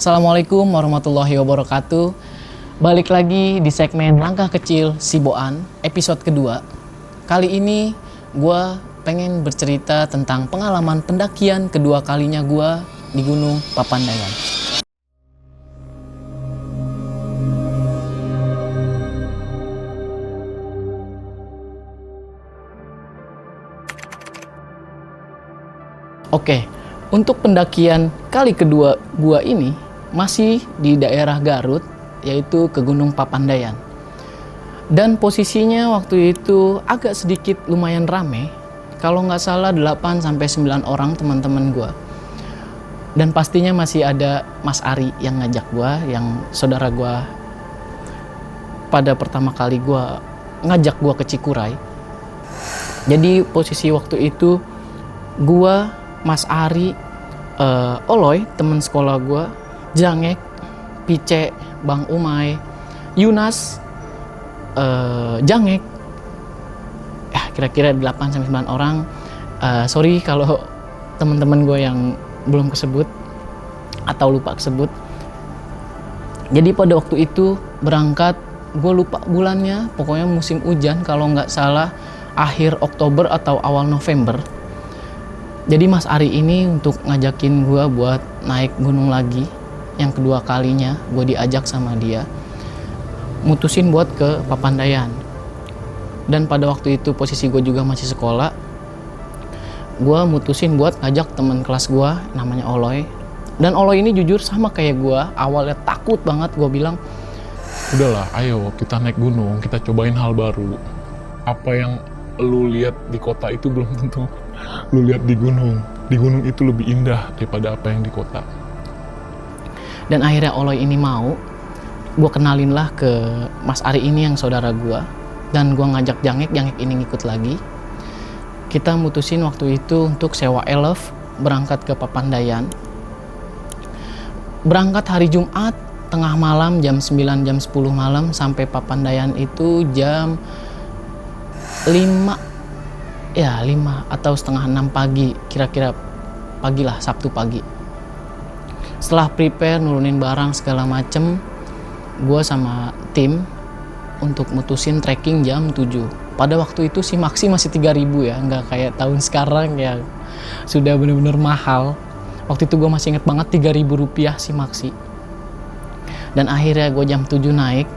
Assalamualaikum warahmatullahi wabarakatuh. Balik lagi di segmen Langkah Kecil Siboan, episode kedua. Kali ini gue pengen bercerita tentang pengalaman pendakian kedua kalinya gue di Gunung Papandayan. Oke, untuk pendakian kali kedua gua ini masih di daerah Garut, yaitu ke Gunung Papandayan. Dan posisinya waktu itu agak sedikit lumayan rame, kalau nggak salah 8-9 orang teman-teman gua. Dan pastinya masih ada Mas Ari yang ngajak gua, yang saudara gua pada pertama kali gua ngajak gua ke Cikuray. Jadi posisi waktu itu gua, Mas Ari, Oloy, temen sekolah gue, Jangek, Pice, Bang Umay, Yunas, Jangek, kira-kira 8-9 orang. Sorry kalau teman-teman gue yang belum kesebut atau lupa kesebut. Jadi pada waktu itu berangkat, gue lupa bulannya, pokoknya musim hujan, kalau nggak salah akhir Oktober atau awal November. Jadi Mas Ari ini untuk ngajakin gue buat naik gunung lagi. Yang kedua kalinya gue diajak sama dia. Mutusin buat ke Papandayan. Dan pada waktu itu posisi gue juga masih sekolah. Gue mutusin buat ngajak teman kelas gue namanya Oloy. Dan Oloy ini jujur sama kayak gue. Awalnya takut banget, gue bilang, udahlah, ayo kita naik gunung, kita cobain hal baru. Apa yang lu lihat di kota itu belum tentu lu lihat di gunung. Di gunung itu lebih indah daripada apa yang di kota. Dan akhirnya Oloy ini mau. Gue kenalin lah ke Mas Ari ini yang saudara gue. Dan gue ngajak Jangek ini ngikut lagi. Kita mutusin waktu itu untuk sewa elf berangkat ke Papandayan. Berangkat hari Jumat tengah malam jam 9 jam 10 malam sampai Papandayan itu jam 5 atau setengah 6 pagi, kira-kira pagi lah, Sabtu pagi. Setelah prepare, nurunin barang segala macem, gue sama tim untuk mutusin trekking jam 7. Pada waktu itu si Maxi masih 3.000 ya, nggak kayak tahun sekarang ya sudah bener-bener mahal. Waktu itu gue masih inget banget 3.000 rupiah si Maxi. Dan akhirnya gue jam 7 naik.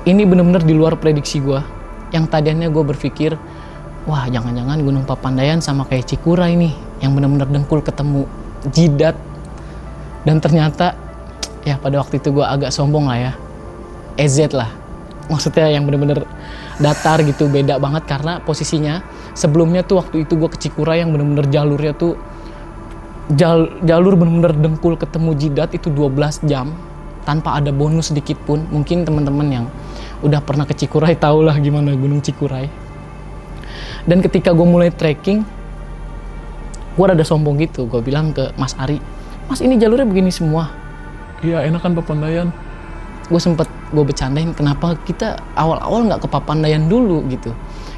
Ini bener-bener di luar prediksi gue. Yang tadinya gue berpikir, wah jangan-jangan Gunung Papandayan sama kayak Cikuray nih, yang benar-benar dengkul ketemu jidat. Dan ternyata ya pada waktu itu gue agak sombong lah ya, EZ lah, maksudnya yang benar-benar datar gitu, beda banget. Karena posisinya sebelumnya tuh waktu itu gue ke Cikuray yang benar-benar jalurnya tuh jalur benar-benar dengkul ketemu jidat itu 12 jam tanpa ada bonus sedikit pun. Mungkin teman-teman yang udah pernah ke Cikuray tau lah gimana Gunung Cikuray. Dan ketika gue mulai trekking, gue rada sombong gitu. Gue bilang ke Mas Ari, Mas ini jalurnya begini semua. Iya, enakan Papandayan. Gue bercandain, kenapa kita awal-awal nggak ke Papandayan dulu gitu?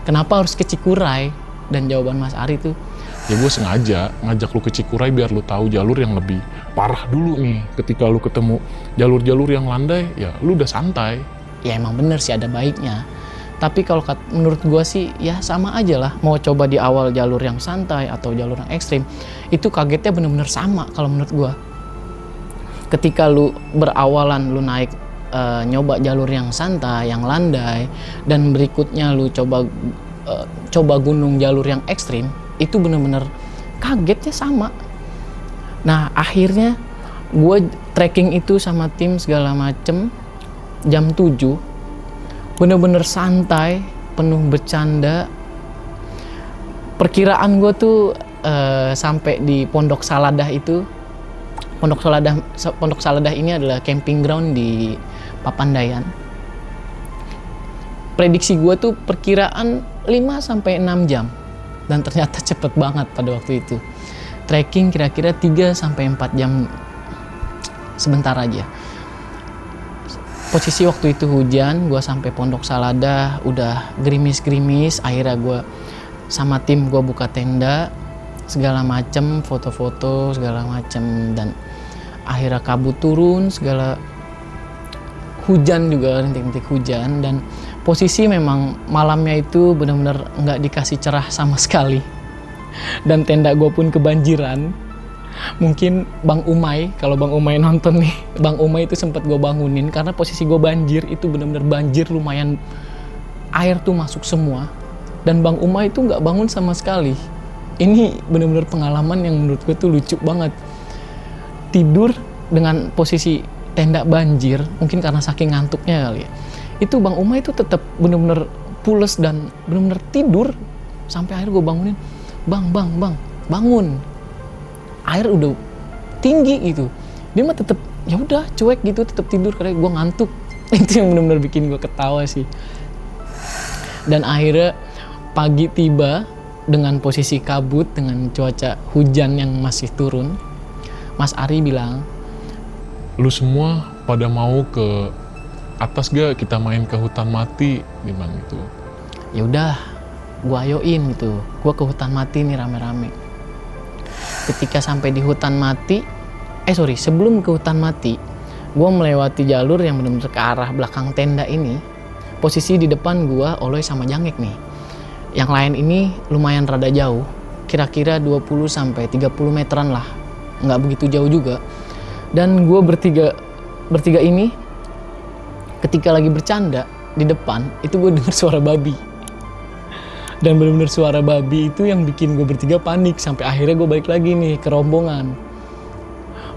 Kenapa harus ke Cikuray? Dan jawaban Mas Ari tuh, Ya gue sengaja ngajak lu ke Cikuray biar lu tahu jalur yang lebih parah dulu nih. Ketika lu ketemu jalur-jalur yang landai, ya lu udah santai. ya emang bener sih ada baiknya. Tapi kalau menurut gue sih ya sama aja lah. Mau coba di awal jalur yang santai atau jalur yang ekstrim, itu kagetnya bener-bener sama kalau menurut gue. Ketika lu berawalan lu naik nyoba jalur yang santai, yang landai, dan berikutnya lu coba gunung jalur yang ekstrim, itu bener-bener kagetnya sama. Nah akhirnya gue trekking itu sama tim segala macem jam 7, bener-bener santai, penuh bercanda. Perkiraan gue tuh sampai di Pondok Saladah itu. Pondok Saladah ini adalah camping ground di Papandayan. Prediksi gue tuh perkiraan 5-6 jam. Dan ternyata cepet banget pada waktu itu. Trekking kira-kira 3-4 jam sebentar aja. Posisi waktu itu hujan, gue sampai Pondok Saladah udah gerimis-gerimis. Akhirnya gue sama tim gue buka tenda segala macem, foto-foto segala macem. Dan akhirnya kabut turun, segala hujan juga, rintik-rintik hujan, dan posisi memang malamnya itu benar-benar nggak dikasih cerah sama sekali. Dan tenda gue pun kebanjiran. Mungkin Bang Umay, kalau Bang Umay nonton nih, Bang Umay itu sempat gue bangunin karena posisi gue banjir, itu benar-benar banjir lumayan, air tuh masuk semua. Dan Bang Umay itu nggak bangun sama sekali. Ini benar-benar pengalaman yang menurut gue tuh lucu banget. Tidur dengan posisi tenda banjir, mungkin karena saking ngantuknya kali ya. Itu Bang Umay itu tetap benar-benar pules dan benar-benar tidur. Sampai akhirnya gue bangunin, bang, bangun. Air udah tinggi gitu. Dia mah tetap ya udah cuek gitu, tetap tidur karena gue ngantuk. Itu yang benar-benar bikin gue ketawa sih. Dan akhirnya pagi tiba dengan posisi kabut, dengan cuaca hujan yang masih turun. Mas Ari bilang, Lu semua pada mau ke atas gak kita main ke hutan mati? Gimana gitu? ya udah, gue ayoin gitu. Gue ke hutan mati nih rame-rame. Ketika sampai di hutan mati, sebelum ke hutan mati, gue melewati jalur yang benar-benar ke arah belakang tenda ini. Posisi di depan gue Oloy sama Jangek nih. Yang lain ini lumayan rada jauh, kira-kira 20-30 meteran lah, nggak begitu jauh juga. Dan gue bertiga ini, ketika lagi bercanda di depan, itu gue dengar suara babi. Dan benar-benar suara babi itu yang bikin gue bertiga panik. Sampai akhirnya gue balik lagi nih ke rombongan.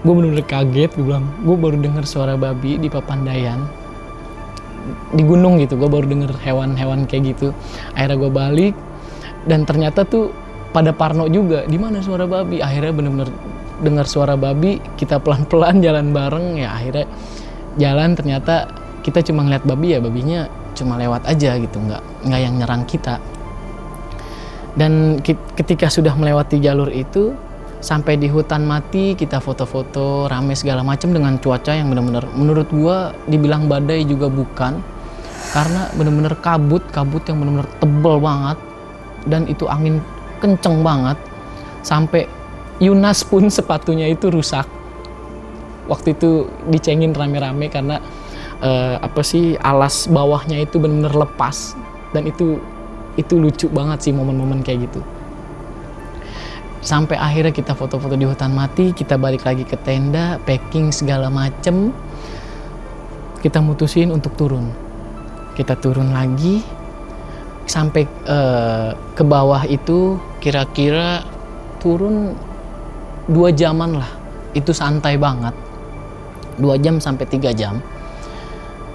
Gue benar-benar kaget, gue bilang, gue baru dengar suara babi di Papandayan, di gunung gitu. Gue baru dengar hewan-hewan kayak gitu. Akhirnya gue balik, dan ternyata tuh pada parno juga, di mana suara babi. Akhirnya benar-benar dengar suara babi, kita pelan-pelan jalan bareng. Ya akhirnya jalan, ternyata kita cuma ngeliat babi, ya babinya cuma lewat aja gitu, nggak yang nyerang kita. Dan ketika sudah melewati jalur itu, sampai di hutan mati, kita foto-foto rame segala macam dengan cuaca yang benar-benar menurut gua dibilang badai juga bukan, karena benar-benar kabut yang benar-benar tebel banget, dan itu angin kenceng banget. Sampai Yunas pun sepatunya itu rusak. Waktu itu dicengin rame-rame karena alas bawahnya itu benar-benar lepas, dan itu lucu banget sih momen-momen kayak gitu. Sampai akhirnya kita foto-foto di hutan mati, kita balik lagi ke tenda, packing segala macem. Kita mutusin untuk turun. Kita turun lagi sampai ke bawah itu kira-kira turun 2 jaman lah. Itu santai banget. 2 jam sampai 3 jam.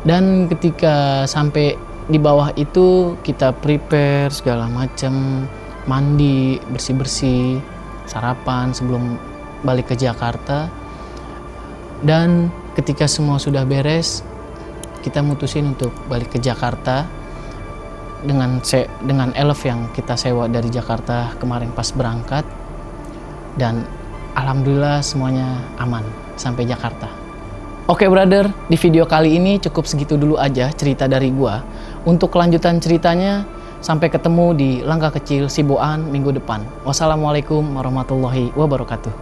Dan ketika sampai di bawah itu kita prepare segala macem, mandi, bersih-bersih, sarapan sebelum balik ke Jakarta. Dan ketika semua sudah beres, kita mutusin untuk balik ke Jakarta dengan elf yang kita sewa dari Jakarta kemarin pas berangkat. Dan alhamdulillah semuanya aman sampai Jakarta. Oke brother, di video kali ini cukup segitu dulu aja cerita dari gua. Untuk kelanjutan ceritanya, sampai ketemu di Langkah Kecil Siboan minggu depan. Wassalamualaikum warahmatullahi wabarakatuh.